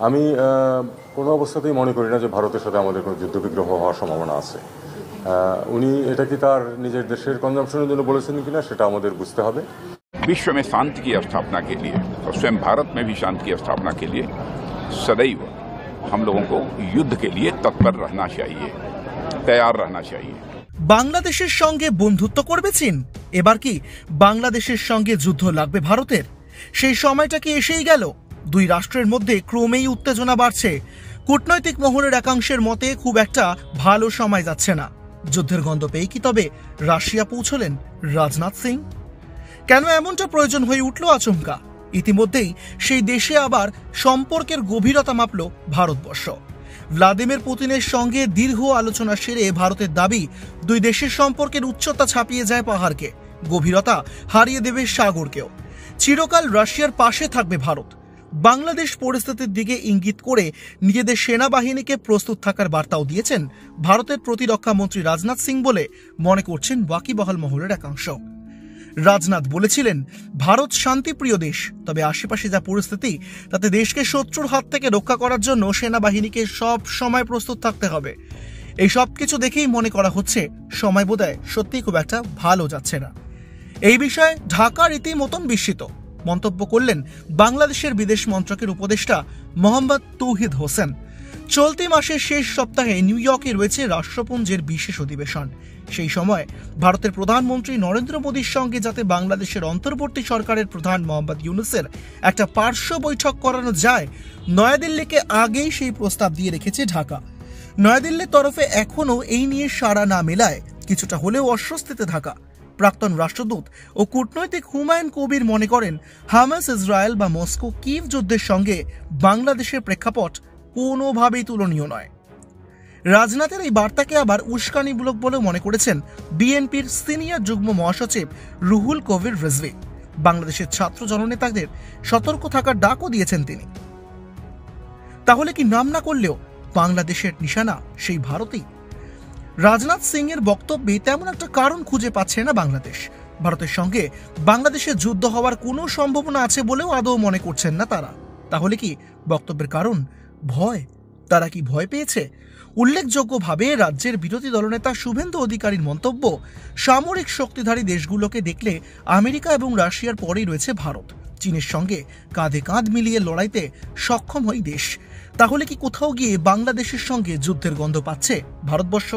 আমি কোনো অবস্থাতেই মনে করি না যে ভারতের সাথে আমাদের কোনো যুদ্ধবিগ্রহ হওয়ার সম্ভাবনা আছে। উনি এটা কি তার নিজের দেশের কনজাম্পশনের জন্য বলেছেন কিনা সেটা আমাদের বুঝতে হবে। विश्व में शांति की स्थापना के लिए और स्वयं भारत में भी शांति की स्थापना के लिए सदैव हम लोगों को युद्ध के लिए तत्पर रहना चाहिए, तैयार रहना चाहिए। বাংলাদেশের সঙ্গে বন্ধুত্ব করবে চীন? এবার কি বাংলাদেশের সঙ্গে যুদ্ধ লাগবে ভারতের? সেই সময়টা কি এসেই গেল? দুই রাষ্ট্রের মধ্যে ক্রমেই উত্তেজনা বাড়ছে। কূটনৈতিক মহলের একাংশের মতে খুব একটা ভালো সময় যাচ্ছে না। যুদ্ধের গন্ধ পেয়ে কি তবে রাশিয়া পৌঁছলেন রাজনাথ সিং? কেন এমনটা প্রয়োজন হয়ে উঠল আচমকা? ইতিমধ্যেই সেই দেশে আবার সম্পর্কের গভীরতা মাপল ভারতবর্ষ। ভ্লাদিমির পুতিনের সঙ্গে দীর্ঘ আলোচনা সেরে ভারতের দাবি দুই দেশের সম্পর্কের উচ্চতা ছাপিয়ে যায় পাহাড়কে, গভীরতা হারিয়ে দেবে সাগরকেও। চিরকাল রাশিয়ার পাশে থাকবে ভারত। বাংলাদেশ পরিস্থিতির দিকে ইঙ্গিত করে নিজেদের সেনাবাহিনীকে প্রস্তুত থাকার বার্তাও দিয়েছেন ভারতের প্রতিরক্ষা মন্ত্রী রাজনাথ সিং বলে মনে করছেন ওয়াকিবহাল মহলের একাংশ। রাজনাথ বলেছিলেন, ভারত শান্তিপ্রিয় দেশ, তবে আশেপাশে যা পরিস্থিতি তাতে দেশকে শত্রুর হাত থেকে রক্ষা করার জন্য সেনাবাহিনীকে সব সময় প্রস্তুত থাকতে হবে। এই সব কিছু দেখেই মনে করা হচ্ছে সময় বোধহয় সত্যিই খুব একটা ভালো যাচ্ছে না। এই বিষয়ে ঢাকা রীতিমতন বিস্মিত মন্তব্য করলেন বাংলাদেশের বিদেশ মন্ত্রকের উপদেষ্টা মোহাম্মদ তৌহিদ হোসেন। চলতি মাসের শেষ সপ্তাহে নিউ ইয়র্কে রয়েছে রাষ্ট্রপুঞ্জের বিশেষ অধিবেশন। সেই সময় ভারতের প্রধানমন্ত্রী নরেন্দ্র মোদীর সঙ্গে যাতে বাংলাদেশের অন্তর্বর্তী সরকারের প্রধান মোহাম্মদ ইউনূসের একটা পার্শ্ব বৈঠক করানো যায়, নয়াদিল্লিকে আগেই সেই প্রস্তাব দিয়ে রেখেছে ঢাকা। নয়াদিল্লির তরফে এখনও এই নিয়ে সাড়া না মেলায় কিছুটা হলেও অস্বস্তিতে ঢাকা। প্রাক্তন রাষ্ট্রদূত ও কূটনৈতিক হুমায়ুন কবির মনে করেন, হামাস, ইসরায়েল বা মস্কো কিভ যুদ্ধের সঙ্গে বাংলাদেশের প্রেক্ষাপট কোনোভাবেই তুলনীয় নয়। রাজনাথের এই বার্তাকে আবার উস্কানিমূলক বলেও মনে করেছেন বিএনপির সিনিয়র যুগ্ম মহাসচিব রুহুল কবির রিজভী। বাংলাদেশের ছাত্র জননেতাদের সতর্ক থাকার ডাকও দিয়েছেন তিনি। তাহলে কি নাম না করলেও বাংলাদেশের নিশানা সেই ভারতই? রাজনাথ সিং এর বক্তব্যে তেমন একটা কারণ খুঁজে পাচ্ছে না বাংলাদেশ। ভারতের সঙ্গে বাংলাদেশের যুদ্ধ হওয়ার কোনো সম্ভাবনা আছে বলেও আদৌ মনে করছেন না তারা। তাহলে কি বক্তব্যের কারণ ভয়? তারা কি ভয় পেয়েছে? উল্লেখযোগ্যভাবে রাজ্যের বিরোধী দলনেতা শুভেন্দু অধিকারীর মন্তব্য, সামরিক শক্তিধারী দেশগুলোকে দেখলে আমেরিকা এবং রাশিয়ার পরেই রয়েছে ভারত। চীনের সঙ্গে কাঁধে কাঁধ মিলিয়ে লড়াইতে সক্ষম হয় দেশ। তাহলে কি কোথাও গিয়ে বাংলাদেশের সঙ্গে যুদ্ধের গন্ধ পাচ্ছে ভারতবর্ষ?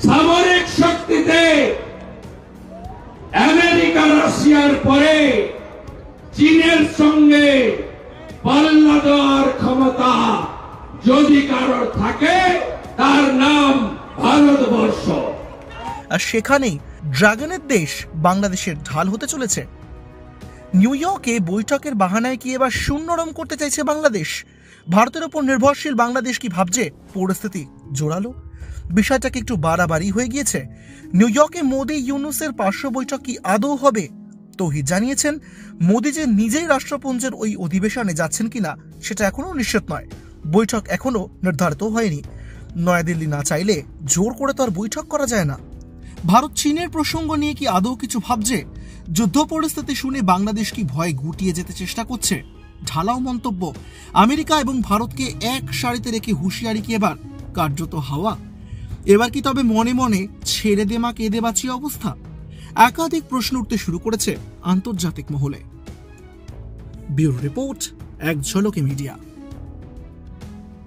সামরিক শক্তিতে আমেরিকা রাশিয়ার পরে চীনের সঙ্গে পাল্লা দেওয়ার ক্ষমতা যদি কারোর থাকে তার নাম ভারতবর্ষ। আর সেখানেই ড্রাগনের দেশ বাংলাদেশের ঢাল হতে চলেছে। নিউ ইয়র্কে বৈঠকের বাহানায় কি এবার শূন্যরম করতে চাইছে বাংলাদেশ? ভারতের ওপর নির্ভরশীল বাংলাদেশ কি ভাবছে পরিস্থিতি জোরালো? বিষয়টা কি একটু বাড়াবাড়ি হয়ে গিয়েছে? নিউ ইয়র্কে মোদি ইউনূসের পার্শ্ব বৈঠক কি আদৌ হবে? তৌহিদ জানিয়েছেন, মোদি যে নিজেই রাষ্ট্রপুঞ্জের ওই অধিবেশনে যাচ্ছেন কিনা সেটা এখনো নিশ্চিত নয়। বৈঠক এখনো নির্ধারিত হয়নি। নয়াদিল্লি না চাইলে জোর করে তো আর বৈঠক করা যায় না। ভারত চীনের প্রসঙ্গ নিয়ে কি আদৌ কিছু ভাবছে? যুদ্ধ পরিস্থিতি শুনে বাংলাদেশ কি ভয় গুটিয়ে যেতে চেষ্টা করছে? ঢালাও মন্তব্য। আমেরিকা এবং ভারতকে এক সারিতে রেখে হুঁশিয়ারি কি এবার কার্যত হাওয়া? এবার কি তবে মনে মনে ছেড়ে দে মা কেঁদে বাঁচিয়ে অবস্থা? একাধিক প্রশ্ন উঠতে শুরু করেছে আন্তর্জাতিক মহলে। ব্যুরো রিপোর্ট, এক ঝলকে মিডিয়া।